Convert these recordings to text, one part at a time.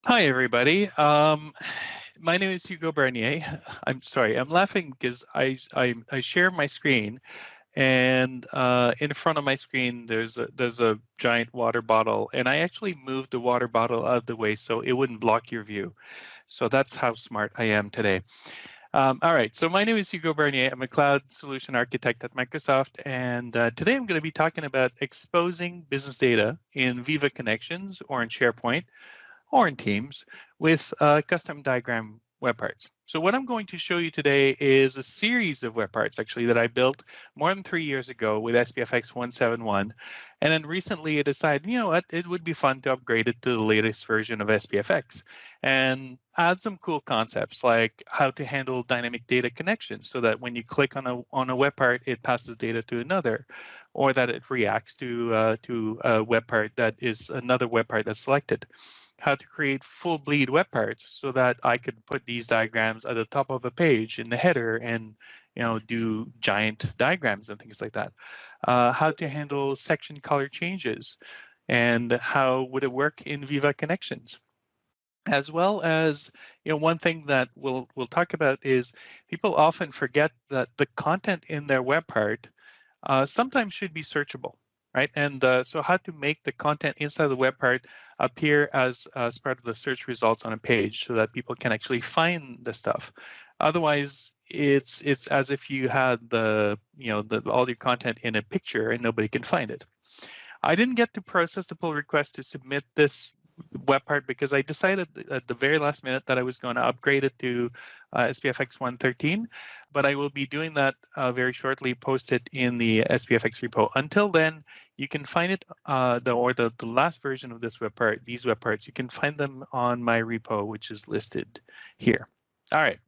Hi, everybody. My name is Hugo Bernier. I'm sorry, I'm laughing because I share my screen, and in front of my screen there's a giant water bottle, and I actually moved the water bottle out of the way so it wouldn't block your view. So that's how smart I am today. All right, so my name is Hugo Bernier. I'm a cloud solution architect at Microsoft, and today I'm going to be talking about exposing business data in Viva Connections or in SharePoint or in Teams with custom diagram web parts. So what I'm going to show you today is a series of web parts actually that I built more than 3 years ago with SPFx 171. And then recently I decided, you know what, it would be fun to upgrade it to the latest version of SPFx and add some cool concepts like how to handle dynamic data connections so that when you click on a web part, it passes data to another, or that it reacts to a web part that is another web part that's selected. How to create full bleed web parts so that I could put these diagrams at the top of a page in the header and do giant diagrams and things like that. How to handle section color changes, and how would it work in Viva Connections. As well as, one thing that we'll talk about is people often forget that the content in their web part sometimes should be searchable. Right, and so how to make the content inside the web part appear as part of the search results on a page so that people can actually find the stuff. Otherwise, it's as if you had all your content in a picture and nobody can find it. I didn't get to process the pull request to submit this web part because I decided at the very last minute that I was going to upgrade it to SPFx 113, but I will be doing that very shortly, post it in the SPFx repo. Until then, you can find it, the last version of this web part, these web parts, you can find them on my repo, which is listed here. All right.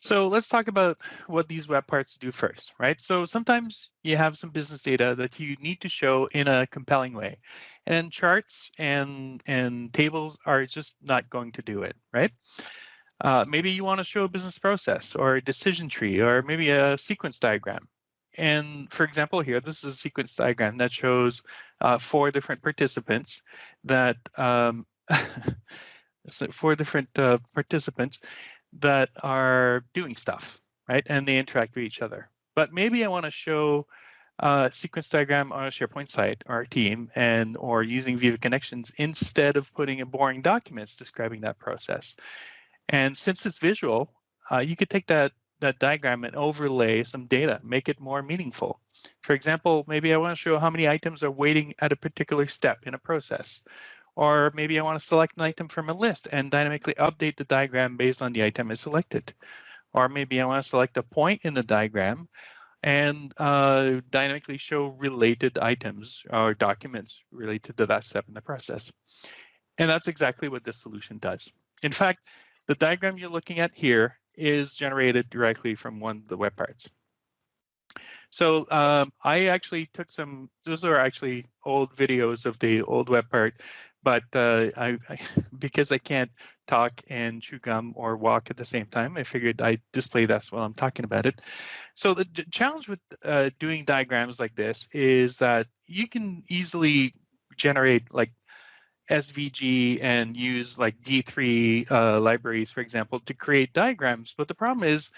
So let's talk about what these web parts do first, right? So sometimes you have some business data that you need to show in a compelling way, and charts and tables are just not going to do it, right? Maybe you want to show a business process or a decision tree or maybe a sequence diagram. And for example, here, this is a sequence diagram that shows 4 different participants that that are doing stuff, right? And they interact with each other. But maybe I want to show a sequence diagram on a SharePoint site or a team or using Viva Connections instead of putting in boring documents describing that process. And since it's visual, you could take that diagram and overlay some data, make it more meaningful. For example, maybe I want to show how many items are waiting at a particular step in a process. Or maybe I want to select an item from a list and dynamically update the diagram based on the item I selected. Or maybe I want to select a point in the diagram and dynamically show related items or documents related to that step in the process. And that's exactly what this solution does. In fact, the diagram you're looking at here is generated directly from one of the web parts. So I actually took those are actually old videos of the old web part, but because I can't talk and chew gum or walk at the same time, I figured I'd display this while I'm talking about it. So the challenge with doing diagrams like this is that you can easily generate like SVG and use like D3 libraries, for example, to create diagrams. But the problem is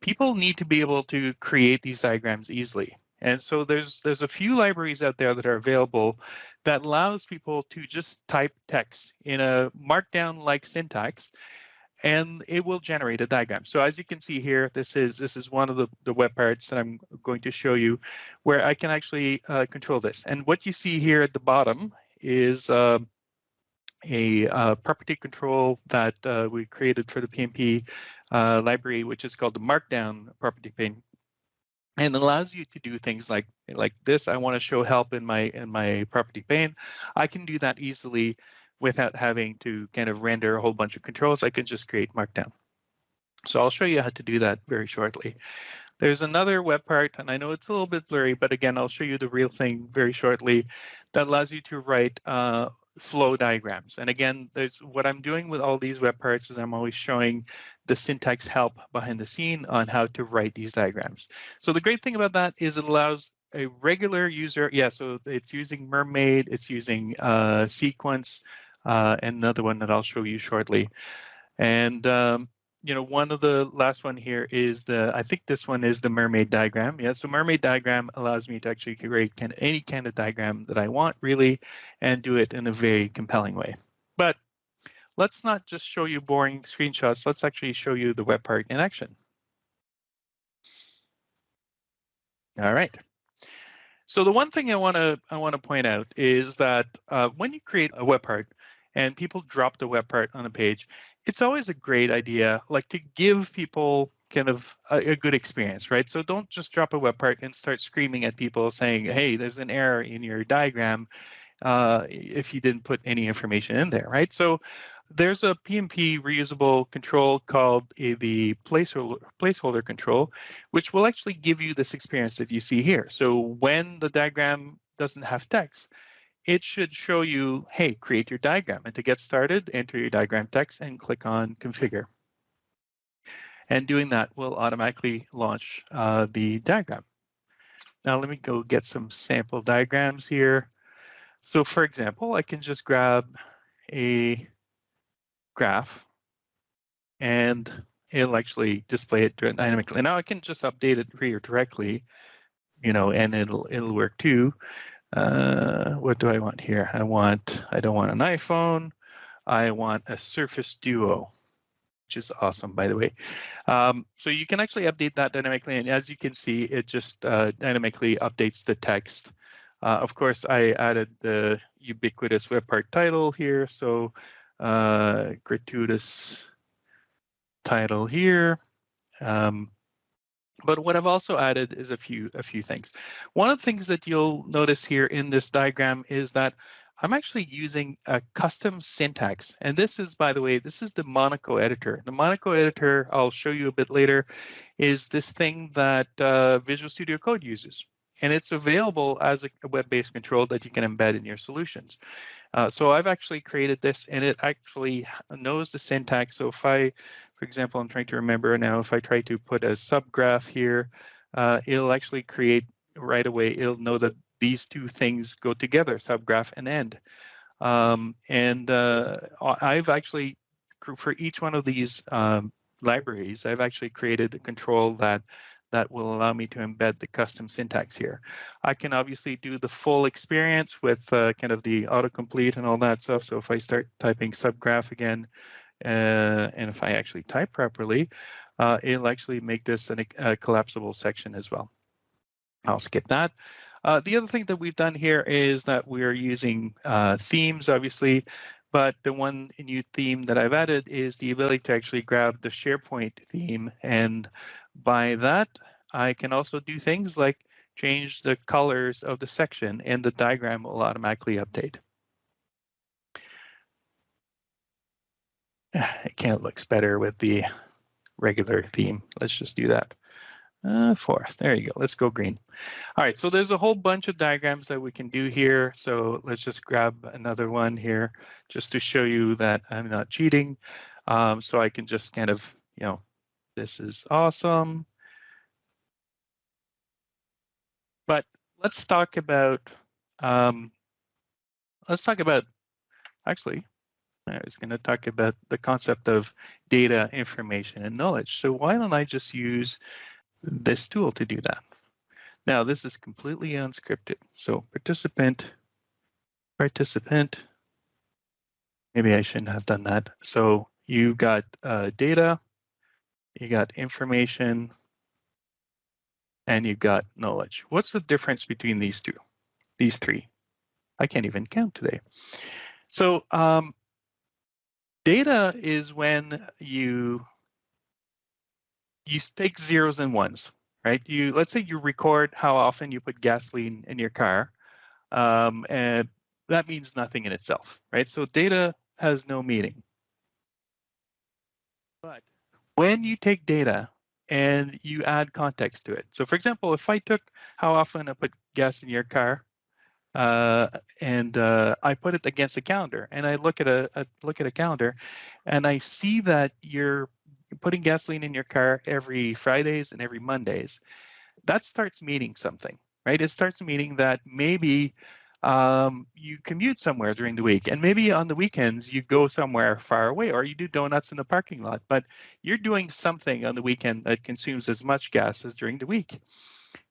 people need to be able to create these diagrams easily. And so there's a few libraries out there that are available that allows people to just type text in a markdown-like syntax, and it will generate a diagram. So as you can see here, this is one of the web parts that I'm going to show you where I can actually control this. And what you see here at the bottom is a property control that we created for the PnP library, which is called the markdown property pane. And it allows you to do things like this. I want to show help in my property pane. I can do that easily without having to kind of render a whole bunch of controls. I can just create markdown. So I'll show you how to do that very shortly. There's another web part, and I know it's a little bit blurry, but again, I'll show you the real thing very shortly, that allows you to write flow diagrams. And again, what I'm doing with all these web parts is I'm always showing the syntax help behind the scene on how to write these diagrams. So the great thing about that is it allows a regular user, yeah, so it's using Mermaid, it's using Sequence, and another one that I'll show you shortly. And you know, one of the last one here is I think this one is the Mermaid diagram. Yeah, so Mermaid diagram allows me to actually create any kind of diagram that I want, really, and do it in a very compelling way. But let's not just show you boring screenshots. Let's actually show you the web part in action. All right. So the one thing I want to point out is that when you create a web part and people drop the web part on a page, it's always a great idea, like, to give people kind of a good experience, right? So don't just drop a web part and start screaming at people saying, hey, there's an error in your diagram if you didn't put any information in there, right? So there's a PnP reusable control called the placeholder control, which will actually give you this experience that you see here. So when the diagram doesn't have text, it should show you, hey, create your diagram. And to get started, enter your diagram text and click on configure. And doing that will automatically launch the diagram. Now let me go get some sample diagrams here. So for example, I can just grab a graph and it'll actually display it dynamically. Now I can just update it here directly, you know, and it'll work too. What do I want here? I don't want an iPhone. I want a Surface Duo, which is awesome, by the way. So you can actually update that dynamically, and as you can see, it just dynamically updates the text. Of course, I added the ubiquitous web part title here, so gratuitous title here. But what I've also added is a few things. One of the things that you'll notice here in this diagram is that I'm actually using a custom syntax. And this is, by the way, this is the Monoco Editor. The Monoco Editor, I'll show you a bit later, is this thing that Visual Studio Code uses. And it's available as a web-based control that you can embed in your solutions. So I've actually created this, and it actually knows the syntax. So if I, for example, I'm trying to remember now, if I try to put a subgraph here, it'll actually create right away, it'll know that these two things go together, subgraph and end. I've actually, for each one of these libraries, I've actually created a control that will allow me to embed the custom syntax here. I can obviously do the full experience with kind of the autocomplete and all that stuff. So if I start typing subgraph again, and if I actually type properly, it'll actually make this a collapsible section as well. I'll skip that. The other thing that we've done here is that we're using themes, obviously, but the one new theme that I've added is the ability to actually grab the SharePoint theme. And by that, I can also do things like change the colors of the section, and the diagram will automatically update. It can't look better with the regular theme. Let's just do that. Forest, there you go. Let's go green. All right, so there's a whole bunch of diagrams that we can do here. So let's just grab another one here just to show you that I'm not cheating. So I can just kind of, you know, this is awesome. But let's talk about, actually, I was going to talk about the concept of data, information, and knowledge. So why don't I just use this tool to do that? Now, this is completely unscripted. So participant, maybe I shouldn't have done that. So you got data, you got information, and you got knowledge. What's the difference between these three? I can't even count today. So data is when you take zeros and ones, right? Let's say you record how often you put gasoline in your car, and that means nothing in itself, right? So data has no meaning. But when you take data and you add context to it, so for example, if I took how often I put gas in your car, and I put it against a calendar, and I look at a calendar, and I see that you're putting gasoline in your car every Fridays and every Mondays, that starts meaning something. right? It starts meaning that maybe you commute somewhere during the week, and maybe on the weekends you go somewhere far away, or you do donuts in the parking lot, but you're doing something on the weekend that consumes as much gas as during the week.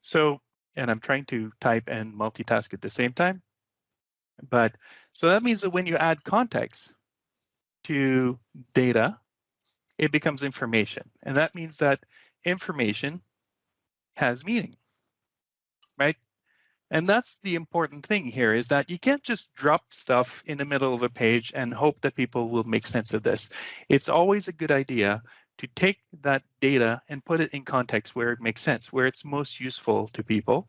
So, and I'm trying to type and multitask at the same time. But so that means that when you add context to data, it becomes information. And that means that information has meaning, right? And that's the important thing here, is that you can't just drop stuff in the middle of a page and hope that people will make sense of this. It's always a good idea to take that data and put it in context where it makes sense, where it's most useful to people.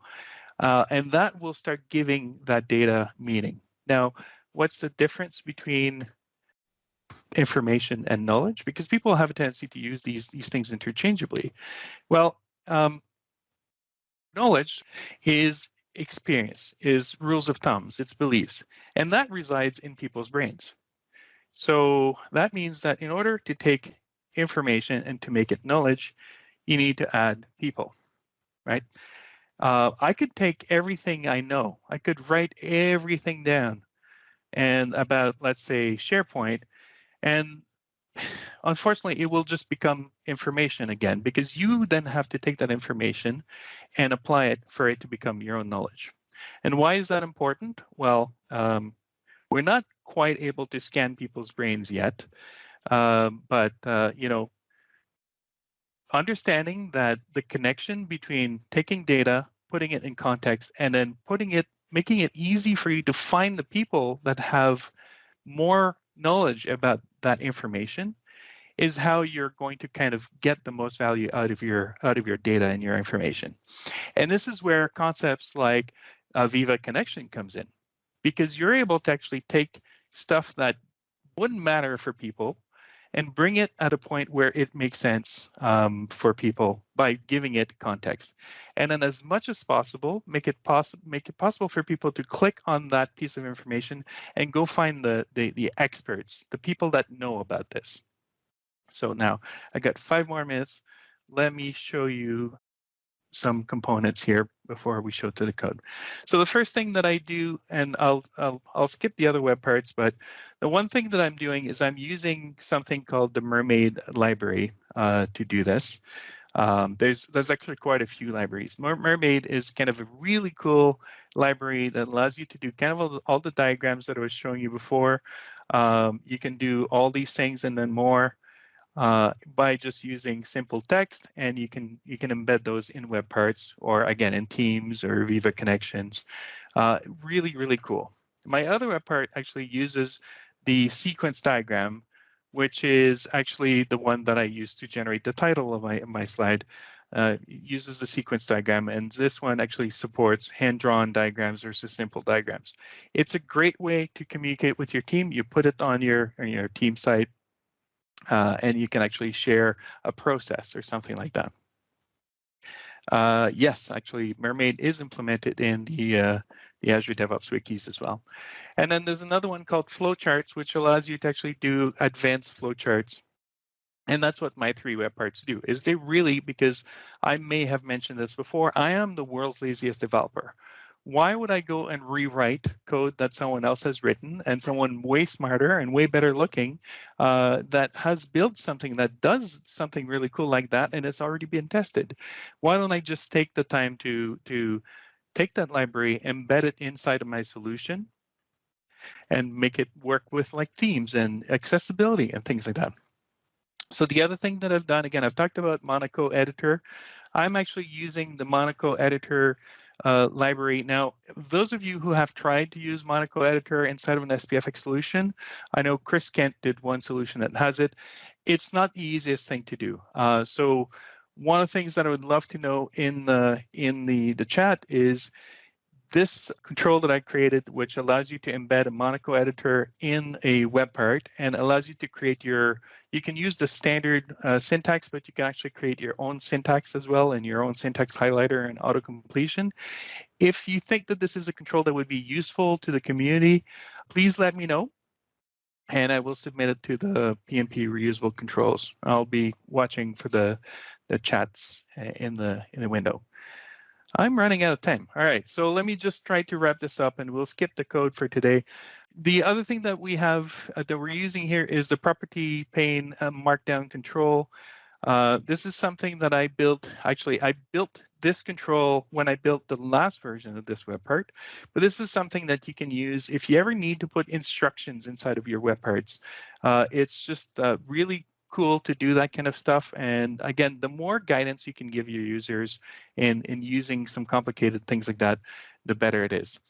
And that will start giving that data meaning. Now, what's the difference between information and knowledge? Because people have a tendency to use these things interchangeably. Well, knowledge is experience, is rules of thumbs, it's beliefs, and that resides in people's brains. So that means that in order to take information and to make it knowledge, you need to add people, right? I could take everything I know, I could write everything down and about, let's say, SharePoint, and unfortunately, it will just become information again, because you then have to take that information and apply it for it to become your own knowledge. And why is that important? Well, we're not quite able to scan people's brains yet, but you know, understanding that the connection between taking data, putting it in context, and then making it easy for you to find the people that have more knowledge about that information is how you're going to kind of get the most value out of your data and your information. And this is where concepts like Viva Connection comes in, because you're able to actually take stuff that wouldn't matter for people and bring it at a point where it makes sense for people by giving it context. And then as much as possible, make it possible for people to click on that piece of information and go find the experts, the people that know about this. So now I got 5 more minutes. Let me show you some components here before we show to the code. So the first thing that I do, and I'll skip the other web parts, but the one thing that I'm doing is I'm using something called the Mermaid Library to do this. There's actually quite a few libraries. Mermaid is kind of a really cool library that allows you to do kind of all the diagrams that I was showing you before. You can do all these things and then more by just using simple text, and you can embed those in web parts, or again in Teams or Viva Connections. Really, really cool. My other web part actually uses the sequence diagram, which is actually the one that I use to generate the title of my slide. Uses the sequence diagram, and this one actually supports hand-drawn diagrams versus simple diagrams. It's a great way to communicate with your team. You put it on your team site, and you can actually share a process or something like that. Yes, actually, Mermaid is implemented in the Azure DevOps wikis as well. And then there's another one called flowcharts, which allows you to actually do advanced flowcharts. And that's what my 3 web parts do, is they really, because I may have mentioned this before, I am the world's laziest developer. Why would I go and rewrite code that someone else has written, and someone way smarter and way better looking that has built something that does something really cool like that, and it's already been tested? Why don't I just take the time to take that library, embed it inside of my solution, and make it work with like themes and accessibility and things like that? So the other thing that I've done, again, I've talked about Monoco Editor. I'm actually using the Monoco Editor library. Now, those of you who have tried to use Monaco Editor inside of an SPFx solution, I know Chris Kent did one solution that has it. It's not the easiest thing to do. So one of the things that I would love to know in the chat is this control that I created, which allows you to embed a Monaco Editor in a web part and allows you to create you can use the standard syntax, but you can actually create your own syntax as well, and your own syntax highlighter and auto completion. If you think that this is a control that would be useful to the community, please let me know, and I will submit it to the PnP reusable controls. I'll be watching for the chats in the window. I'm running out of time. All right, so let me just try to wrap this up and we'll skip the code for today. The other thing that we have that we're using here is the property pane markdown control. This is something that I built. Actually, I built this control when I built the last version of this web part, but this is something that you can use if you ever need to put instructions inside of your web parts. It's just really cool to do that kind of stuff. And again, the more guidance you can give your users in using some complicated things like that, the better it is.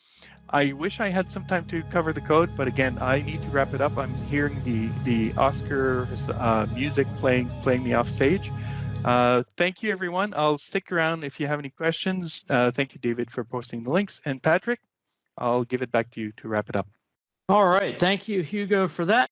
I wish I had some time to cover the code, but again, I need to wrap it up. I'm hearing the Oscar music playing me off stage. Thank you, everyone. I'll stick around if you have any questions. Thank you, David, for posting the links. And Patrick, I'll give it back to you to wrap it up. All right. Thank you, Hugo, for that.